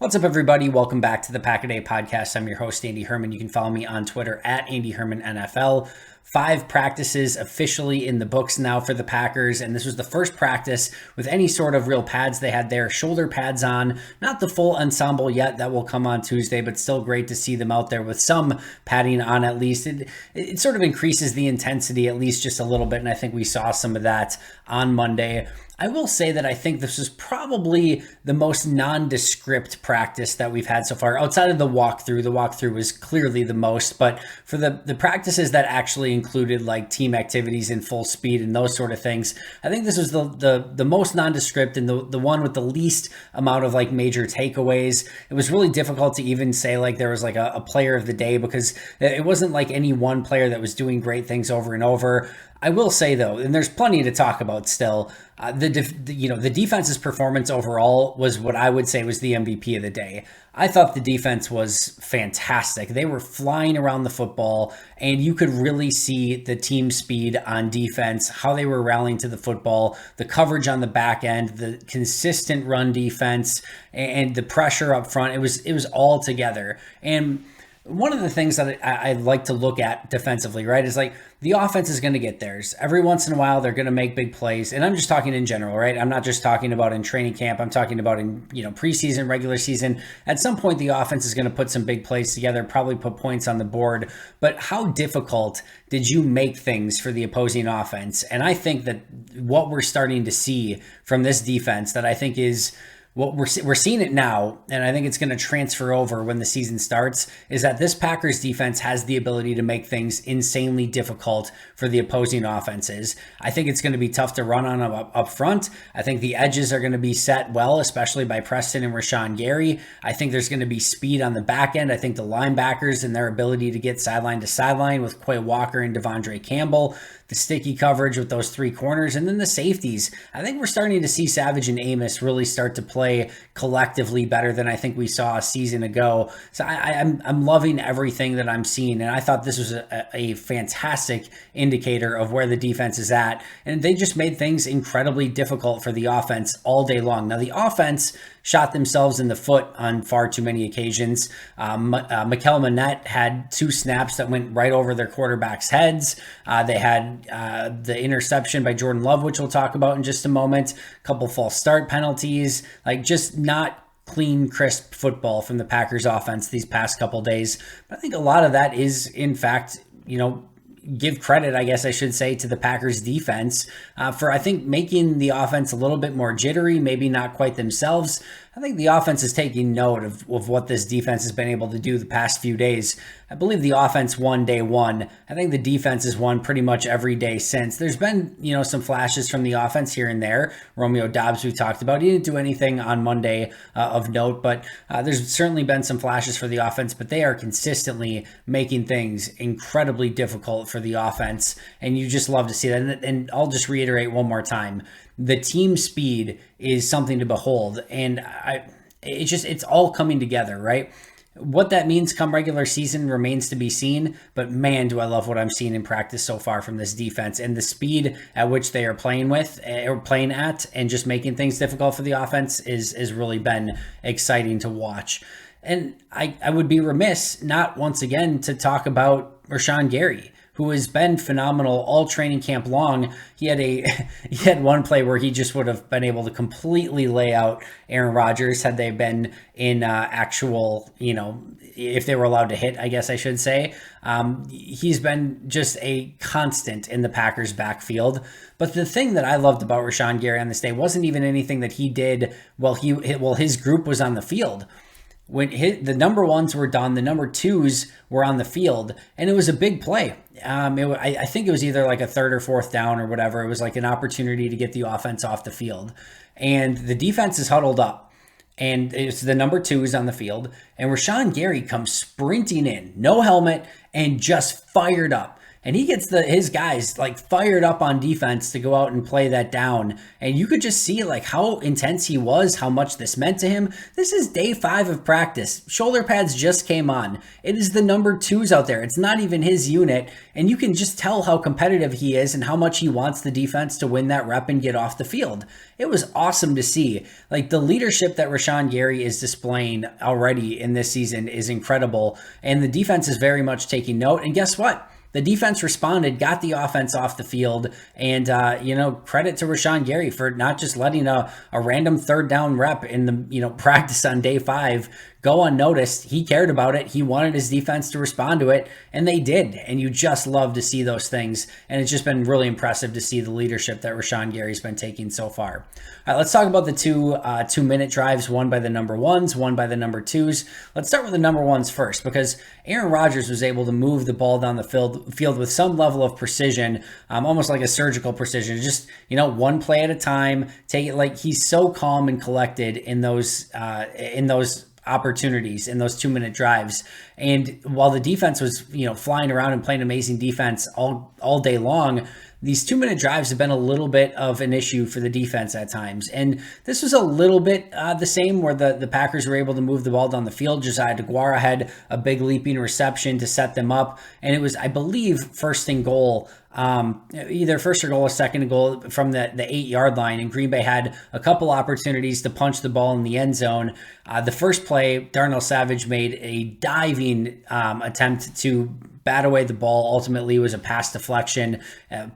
What's up, everybody? Welcome back to the Pack a Day podcast. I'm your host, Andy Herman. You can follow me on Twitter at Andy Herman NFL. 5 practices officially in the books now for the Packers, and this was the first practice with any sort of real pads. They had their shoulder pads on, not the full ensemble yet. That will come on Tuesday, but still great to see them out there with some padding on at least. It sort of increases the intensity at least just a little bit, and I think we saw some of that on Monday. I will say that I think this is probably the most nondescript practice that we've had so far, outside of the walkthrough. The walkthrough was clearly the most, but for the practices that actually included like team activities in full speed and those sort of things, I think this was the most nondescript and the one with the least amount of like major takeaways. It was really difficult to even say like there was like a player of the day, because it wasn't like any one player that was doing great things over and over. I will say though, and there's plenty to talk about still, the defense's performance overall was what I would say was the MVP of the day. I thought the defense was fantastic. They were flying around the football, and you could really see the team speed on defense, how they were rallying to the football, the coverage on the back end, the consistent run defense, and the pressure up front. It was all together. And one of the things that I like to look at defensively, right, is like the offense is going to get theirs. Every once in a while, they're going to make big plays. And I'm just talking in general, right? I'm not just talking about in training camp. I'm talking about in, preseason, regular season. At some point, the offense is going to put some big plays together, probably put points on the board. But how difficult did you make things for the opposing offense? And I think that what we're starting to see from this defense that I think is what we're seeing it now, and I think it's going to transfer over when the season starts, is that this Packers defense has the ability to make things insanely difficult for the opposing offenses. I think it's going to be tough to run on up front. I think the edges are going to be set well, especially by Preston and Rashaan Gary. I think there's going to be speed on the back end. I think the linebackers and their ability to get sideline to sideline with Quay Walker and DeVontae Campbell, the sticky coverage with those 3 corners, and then the safeties. I think we're starting to see Savage and Amos really start to play collectively better than I think we saw a season ago. So I'm loving everything that I'm seeing, and I thought this was a fantastic indicator of where the defense is at. And they just made things incredibly difficult for the offense all day long. Now, the offense shot themselves in the foot on far too many occasions. Mikel Manette had 2 snaps that went right over their quarterbacks' heads. They had the interception by Jordan Love, which we'll talk about in just a moment. A couple false start penalties, like just not clean, crisp football from the Packers offense these past couple days. But I think a lot of that is, in fact, give credit, I guess I should say, to the Packers defense for, I think, making the offense a little bit more jittery, maybe not quite themselves. I think the offense is taking note of what this defense has been able to do the past few days. I believe the offense won day 1. I think the defense has won pretty much every day since. There's been, some flashes from the offense here and there. Romeo Doubs, we talked about. He didn't do anything on Monday of note, but there's certainly been some flashes for the offense, but they are consistently making things incredibly difficult for the offense, and you just love to see that. And I'll just reiterate one more time. The team speed is something to behold, and it's all coming together, right? What that means come regular season remains to be seen, but man, do I love what I'm seeing in practice so far from this defense, and the speed at which they are playing at, and just making things difficult for the offense is really been exciting to watch. And I would be remiss not once again to talk about Rashaan Gary, who has been phenomenal all training camp long. He had one play where he just would have been able to completely lay out Aaron Rodgers had they been in actual, if they were allowed to hit, I guess I should say. He's been just a constant in the Packers backfield. But the thing that I loved about Rashaan Gary on this day wasn't even anything that he did while his group was on the field. When the number 1s were done, the number 2s were on the field, and it was a big play. I think it was either like a 3rd or 4th down or whatever. It was like an opportunity to get the offense off the field. And the defense is huddled up, and it's the number 2s on the field. And Rashaan Gary comes sprinting in, no helmet, and just fired up. and he gets his guys like fired up on defense to go out and play that down. And you could just see like how intense he was, how much this meant to him. This is day 5 of practice. Shoulder pads just came on. It is the number 2s out there. It's not even his unit. And you can just tell how competitive he is and how much he wants the defense to win that rep and get off the field. It was awesome to see. Like the leadership that Rashaan Gary is displaying already in this season is incredible. And the defense is very much taking note. And guess what? The defense responded, got the offense off the field, and, credit to Rashaan Gary for not just letting a random third down rep in the, practice on day 5 go unnoticed. He cared about it. He wanted his defense to respond to it, and they did. And you just love to see those things. And it's just been really impressive to see the leadership that Rashaan Gary's been taking so far. All right, let's talk about the two 2-minute drives, one by the number 1s, one by the number 2s. Let's start with the number 1s first, because Aaron Rodgers was able to move the ball down the field with some level of precision, almost like a surgical precision. Just, one play at a time. Take it like he's so calm and collected in those opportunities in those 2-minute drives. And while the defense was, flying around and playing amazing defense all day long, these 2-minute drives have been a little bit of an issue for the defense at times. And this was a little bit the same where the Packers were able to move the ball down the field. Josiah DeGuara had a big leaping reception to set them up. And it was, I believe, first and goal, either first or goal or second goal from the 8-yard line. And Green Bay had a couple opportunities to punch the ball in the end zone. The first play, Darnell Savage made a diving attempt to bat away the ball. Ultimately, it was a pass deflection.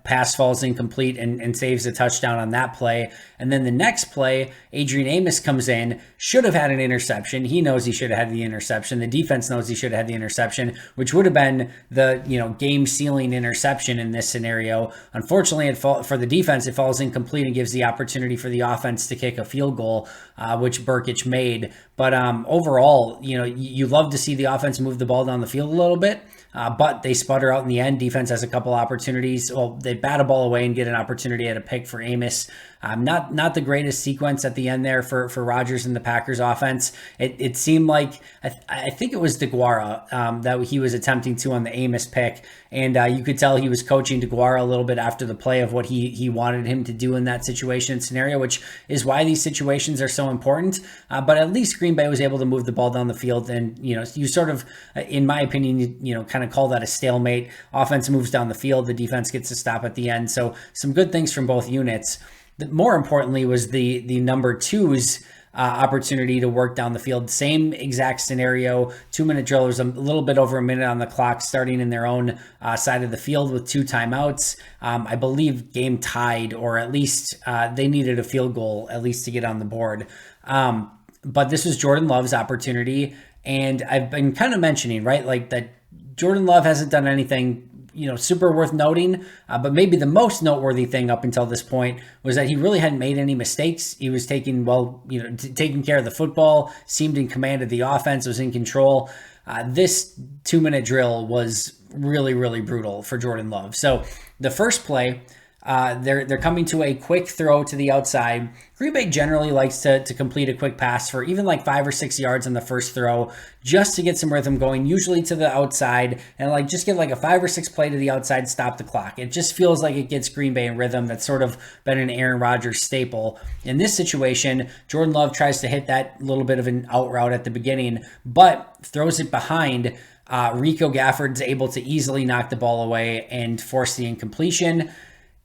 Pass falls incomplete and saves a touchdown on that play. And then the next play, Adrian Amos comes in, should have had an interception. He knows he should have had the interception. The defense knows he should have had the interception, which would have been the game-sealing interception in this scenario. Unfortunately, for the defense, it falls incomplete and gives the opportunity for the offense to kick a field goal, which Burkich made. But overall, you love to see the offense move the ball down the field a little bit. But they sputter out in the end. Defense has a couple opportunities. Well, they bat a ball away and get an opportunity at a pick for Amos. Not the greatest sequence at the end there for Rodgers and the Packers offense. It seemed like, I think it was DeGuara that he was attempting to on the Amos pick. And you could tell he was coaching DeGuara a little bit after the play of what he wanted him to do in that situation scenario, which is why these situations are so important. But at least Green Bay was able to move the ball down the field. And, you sort of, in my opinion, kind of call that a stalemate. Offense moves down the field. The defense gets to stop at the end. So some good things from both units. More importantly was the number 2's opportunity to work down the field. Same exact scenario, 2-minute drill. There's a little bit over a minute on the clock, starting in their own side of the field with 2 timeouts. I believe game tied, or at least they needed a field goal at least to get on the board. But this was Jordan Love's opportunity. And I've been kind of mentioning, right, like that Jordan Love hasn't done anything super worth noting, but maybe the most noteworthy thing up until this point was that he really hadn't made any mistakes. He was taking care of the football, seemed in command of the offense, was in control. This 2-minute drill was really, really brutal for Jordan Love. So the first play, they're coming to a quick throw to the outside. Green Bay generally likes to complete a quick pass for even like 5 or 6 yards on the first throw, just to get some rhythm going, usually to the outside, and just get like a 5 or 6 play to the outside, stop the clock. It just feels like it gets Green Bay in rhythm. That's sort of been an Aaron Rodgers staple. In this situation, Jordan Love tries to hit that little bit of an out route at the beginning, but throws it behind. Rico Gafford's able to easily knock the ball away and force the incompletion.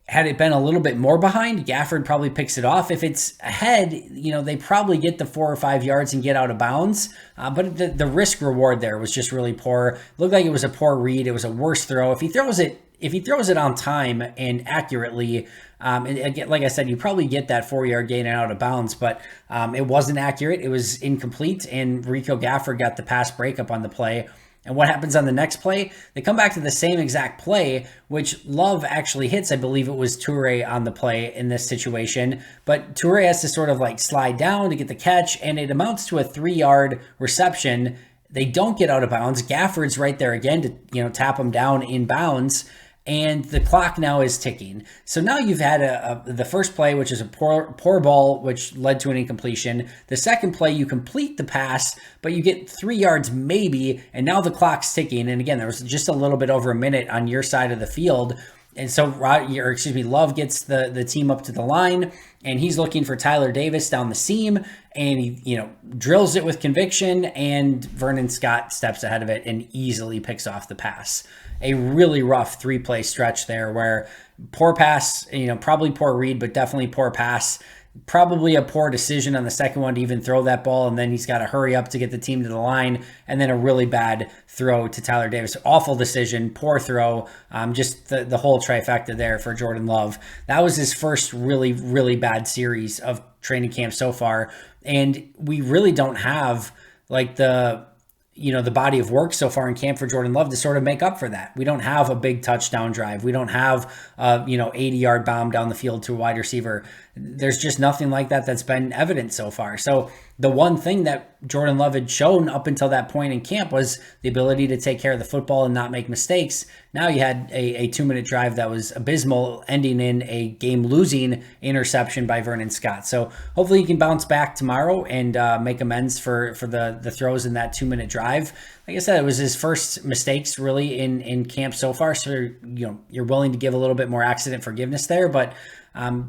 Had it been a little bit more behind, Gafford probably picks it off. If it's ahead, they probably get the 4 or 5 yards and get out of bounds. But the risk reward there was just really poor. It looked like it was a poor read. It was a worse throw. If he throws it on time and accurately, and like I said, you probably get that 4-yard gain and out of bounds. But it wasn't accurate. It was incomplete, and Rico Gafford got the pass breakup on the play. And what happens on the next play? They come back to the same exact play, which Love actually hits. I believe it was Toure on the play in this situation. But Toure has to sort of slide down to get the catch, and it amounts to a 3-yard reception. They don't get out of bounds. Gafford's right there again to tap him down in bounds. and the clock now is ticking. So now you've had the first play, which is a poor ball, which led to an incompletion. The second play, you complete the pass, but you get 3 yards maybe, and now the clock's ticking. And again, there was just a little bit over a minute on your side of the field. And so, Love gets the team up to the line, and he's looking for Tyler Davis down the seam, and he, drills it with conviction, and Vernon Scott steps ahead of it and easily picks off the pass. A really rough 3-play stretch there where poor pass, probably poor read, but definitely poor pass. Probably a poor decision on the second one to even throw that ball, and then he's got to hurry up to get the team to the line, and then a really bad throw to Tyler Davis. Awful decision, poor throw, just the whole trifecta there for Jordan Love. That was his first really, really bad series of training camp so far, and we really don't have the body of work so far in camp for Jordan Love to sort of make up for that. We don't have a big touchdown drive. We don't have 80-yard bomb down the field to a wide receiver. There's just nothing like that that's been evident so far. So the one thing that Jordan Love had shown up until that point in camp was the ability to take care of the football and not make mistakes. Now you had a 2-minute drive that was abysmal, ending in a game-losing interception by Vernon Scott. So hopefully he can bounce back tomorrow and make amends for the throws in that 2-minute drive. Like I said, it was his first mistakes really in camp so far. So you're willing to give a little bit more accident forgiveness there, but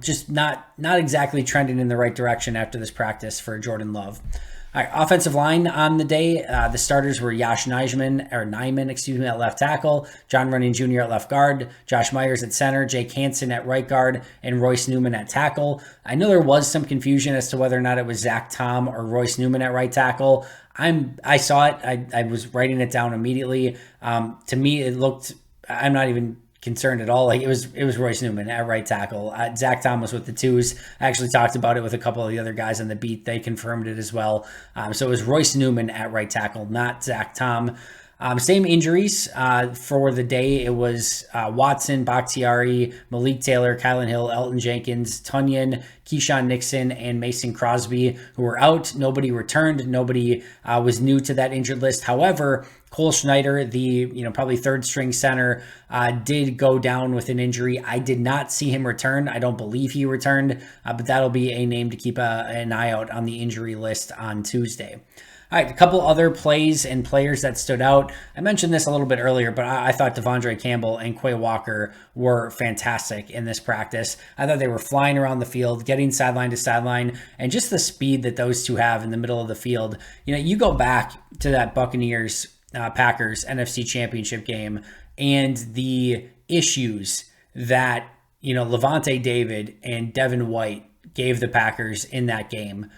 just not exactly trending in the right direction after this practice for Jordan Love. All right, offensive line on the day. The starters were Yosh Nijman at left tackle, John Running Jr. at left guard, Josh Myers at center, Jake Hansen at right guard, and Royce Newman at tackle. I know there was some confusion as to whether or not it was Zach Tom or Royce Newman at right tackle. I saw it. I was writing it down immediately. To me, it looked. I'm not even concerned at all. Like it was Royce Newman at right tackle. Zach Tom was with the twos. I actually talked about it with a couple of the other guys on the beat. They confirmed it as well. So it was Royce Newman at right tackle, not Zach Tom. Same injuries for the day. It was Watson, Bakhtiari, Malik Taylor, Kylan Hill, Elton Jenkins, Tunyon, Keyshawn Nixon, and Mason Crosby, who were out. Nobody returned. Nobody was new to that injured list. However, Cole Schneider, the probably third string center, did go down with an injury. I did not see him return. I don't believe he returned, but that'll be a name to keep an eye out on the injury list on Tuesday. All right, a couple other plays and players that stood out. I mentioned this a little bit earlier, but I thought DeVontae Campbell and Quay Walker were fantastic in this practice. I thought they were flying around the field, getting sideline to sideline, and just the speed that those two have in the middle of the field. You go back to that Buccaneers Packers NFC Championship game and the issues that Levante David and Devin White gave the Packers in that game.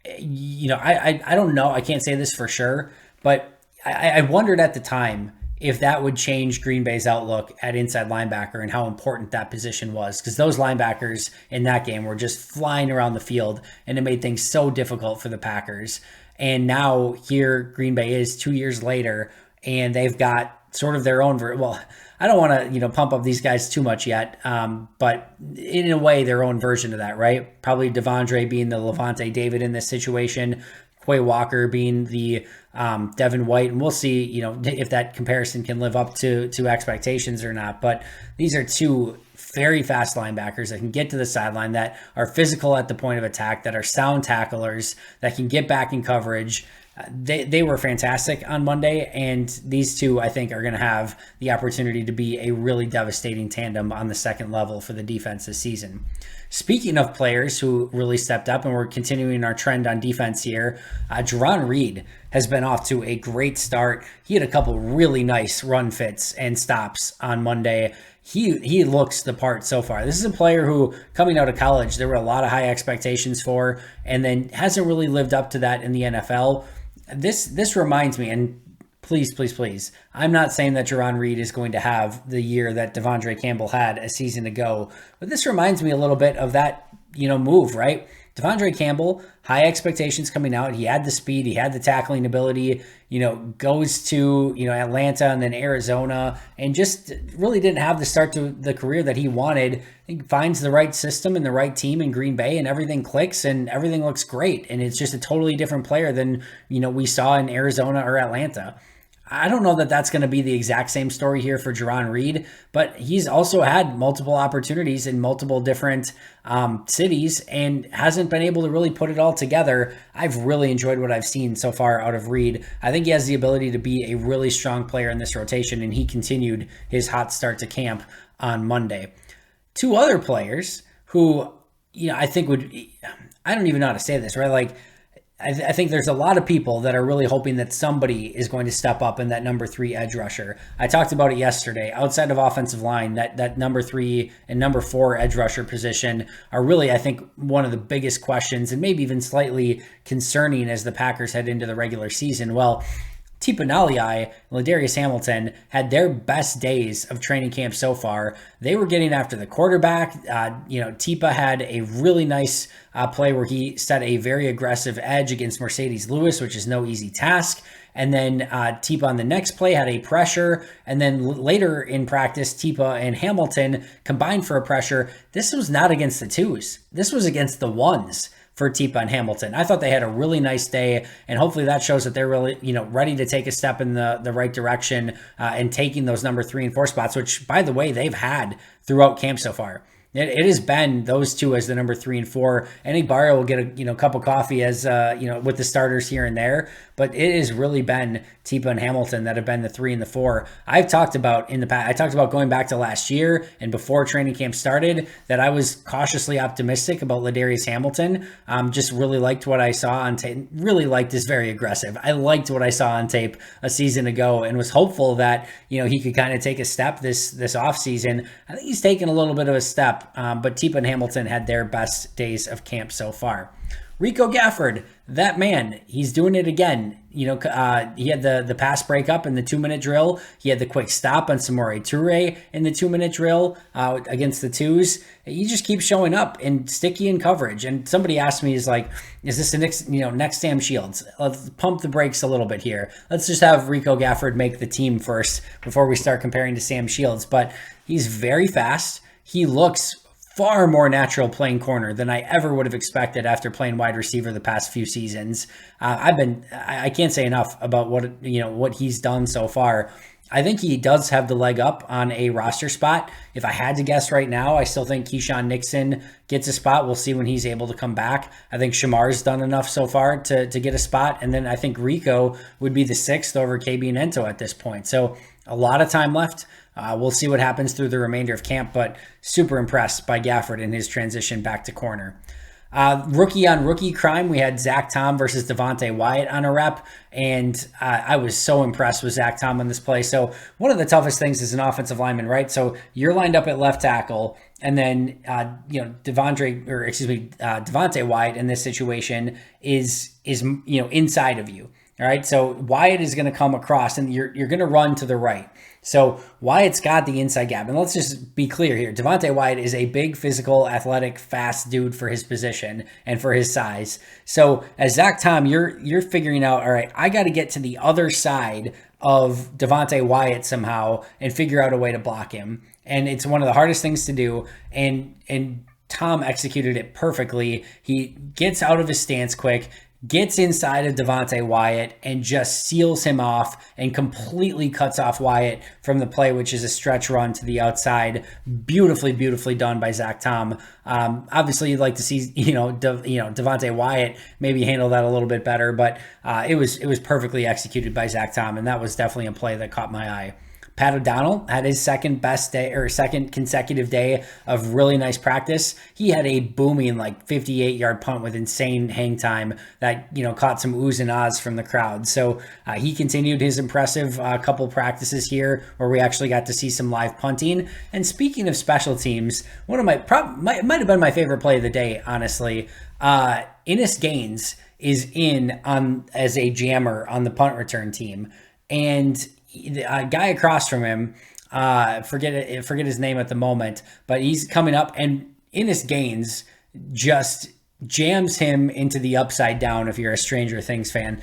I don't know. I can't say this for sure, but I wondered at the time if that would change Green Bay's outlook at inside linebacker and how important that position was, because those linebackers in that game were just flying around the field, and it made things so difficult for the Packers. And now here Green Bay is 2 years later, and they've got sort of their own I don't want to, pump up these guys too much yet, but in a way, their own version of that, right? Probably Devondre being the Levante David in this situation, Quay Walker being the Devin White, and we'll see, if that comparison can live up to expectations or not. But these are two very fast linebackers that can get to the sideline, that are physical at the point of attack, that are sound tacklers, that can get back in coverage. They were fantastic on Monday, and these two, I think, are going to have the opportunity to be a really devastating tandem on the second level for the defense this season. Speaking of players who really stepped up, and we're continuing our trend on defense here, Reid has been off to a great start. He had a couple really nice run fits and stops on Monday. He looks the part so far. This is a player who, coming out of college, there were a lot of high expectations for, and then hasn't really lived up to that in the NFL. This reminds me, and please, I'm not saying that Reid is going to have the year that Devondre Campbell had a season ago, but this reminds me a little bit of that, move, right? Devondre Campbell, high expectations coming out. He had the speed, he had the tackling ability, goes to, Atlanta and then Arizona, and just really didn't have the start to the career that he wanted. He finds the right system and the right team in Green Bay, and everything clicks and everything looks great. And it's just a totally different player than, we saw in Arizona or Atlanta. I don't know that that's going to be the exact same story here for Jarran Reed, but he's also had multiple opportunities in multiple different cities and hasn't been able to really put it all together. I've really enjoyed what I've seen so far out of Reid. I think he has the ability to be a really strong player in this rotation, and he continued his hot start to camp on Monday. Two other players who, I think I don't even know how to say this, right? Like, I think there's a lot of people that are really hoping that somebody is going to step up in that number 3 edge rusher. I talked about it yesterday. Outside of offensive line, that number 3 and number 4 edge rusher position are really, I think, one of the biggest questions and maybe even slightly concerning as the Packers head into the regular season. Well, Tipa Galeai and Ladarius Hamilton had their best days of training camp so far. They were getting after the quarterback. Tipa had a really nice play where he set a very aggressive edge against Mercedes Lewis, which is no easy task. And then Tipa on the next play had a pressure. And then later in practice, Tipa and Hamilton combined for a pressure. This was not against the 2s. This was against the 1s. For Tipa and Hamilton. I thought they had a really nice day, and hopefully that shows that they're really, ready to take a step in the right direction and taking those number 3 and 4 spots, which, by the way, they've had throughout camp so far. It has been those two as the number 3 and 4. Any Barrio will get a cup of coffee as with the starters here and there, but it has really been Tipa and Hamilton that have been the 3 and the 4. I've talked about in the past. I talked about going back to last year and before training camp started that I was cautiously optimistic about Ladarius Hamilton. Just really liked what I saw on tape. Really liked is very aggressive. I liked what I saw on tape a season ago and was hopeful that he could kind of take a step this offseason. I think he's taken a little bit of a step. But Tipa and Hamilton had their best days of camp so far. Rico Gafford, that man, he's doing it again. He had the pass breakup in the 2-minute drill. He had the quick stop on Samori Toure in the 2-minute drill against the 2s. He just keeps showing up and sticky in coverage. And somebody asked me, is this the next Sam Shields? Let's pump the brakes a little bit here. Let's just have Rico Gafford make the team first before we start comparing to Sam Shields. But he's very fast. He looks far more natural playing corner than I ever would have expected after playing wide receiver the past few seasons. I can't say enough about what he's done so far. I think he does have the leg up on a roster spot. If I had to guess right now, I still think Keyshawn Nixon gets a spot. We'll see when he's able to come back. I think Shamar's done enough so far to get a spot. And then I think Rico would be the 6th over KB and Ento at this point. So a lot of time left. We'll see what happens through the remainder of camp, but super impressed by Gafford in his transition back to corner. Rookie on rookie crime, we had Zach Tom versus DeVontae Wyatt on a rep, and I was so impressed with Zach Tom on this play. So one of the toughest things is an offensive lineman, right? So you're lined up at left tackle, and then DeVontae Wyatt in this situation is inside of you. All right, so Wyatt is going to come across, and you're going to run to the right. So Wyatt's got the inside gap. And let's just be clear here. DeVontae Wyatt is a big, physical, athletic, fast dude for his position and for his size. So as Zach Tom, you're figuring out, all right, I got to get to the other side of DeVontae Wyatt somehow and figure out a way to block him. And it's one of the hardest things to do. And Tom executed it perfectly. He gets out of his stance quick, gets inside of DeVontae Wyatt and just seals him off and completely cuts off Wyatt from the play, which is a stretch run to the outside. Beautifully, beautifully done by Zach Tom. Obviously, you'd like to see DeVontae Wyatt maybe handle that a little bit better, but it was perfectly executed by Zach Tom, and that was definitely a play that caught my eye. Pat O'Donnell had his second consecutive day of really nice practice. He had a booming 58-yard punt with insane hang time that caught some oohs and ahs from the crowd. So he continued his impressive couple practices here where we actually got to see some live punting. And speaking of special teams, one of might have been my favorite play of the day, honestly. Innis Gaines is in on as a jammer on the punt return team, and a guy across from him, forget his name at the moment, but he's coming up, and Innis Gaines just jams him into the upside down. If you're a Stranger Things fan,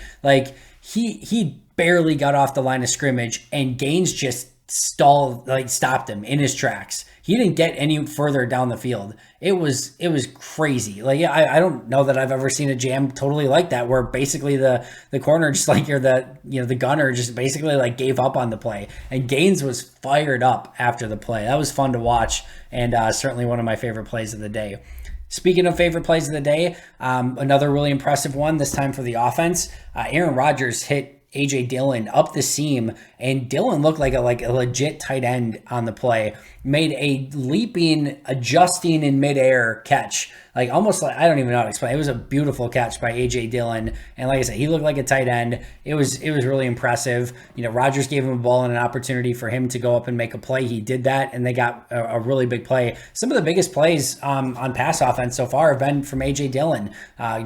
he barely got off the line of scrimmage, and Gaines just stopped him in his tracks. He didn't get any further down the field. It was crazy. Like, I don't know that I've ever seen a jam totally like that, where basically the corner just like, or the gunner just basically like gave up on the play, and Gaines was fired up after the play. That was fun to watch, and certainly one of my favorite plays of the day. Speaking of favorite plays of the day, another really impressive one, this time for the offense. Aaron Rodgers hit A.J. Dillon up the seam, and Dillon looked like a legit tight end on the play. Made a leaping, adjusting in midair catch. Like, almost like, I don't even know how to explain. It was a beautiful catch by A.J. Dillon. And like I said, he looked like a tight end. It was really impressive. Rodgers gave him a ball and an opportunity for him to go up and make a play. He did that, and they got a really big play. Some of the biggest plays on pass offense so far have been from A.J. Dillon.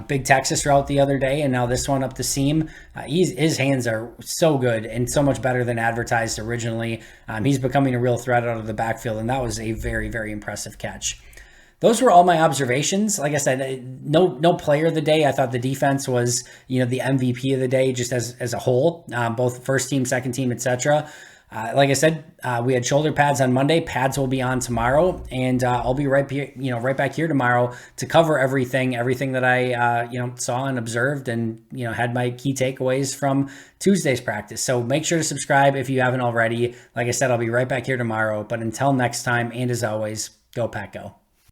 Big Texas route the other day, and now this one up the seam. His hands are so good and so much better than advertised originally. He's becoming a real threat out of the backfield, and that was a very, very impressive catch. Those were all my observations. Like I said, no player of the day. I thought the defense was, the MVP of the day, just as a whole, both first team, second team, etc. Like I said, we had shoulder pads on Monday. Pads will be on tomorrow, and I'll be right back here tomorrow to cover everything that I saw and observed, and had my key takeaways from Tuesday's practice. So make sure to subscribe if you haven't already. Like I said, I'll be right back here tomorrow. But until next time, and as always, go Pack Go.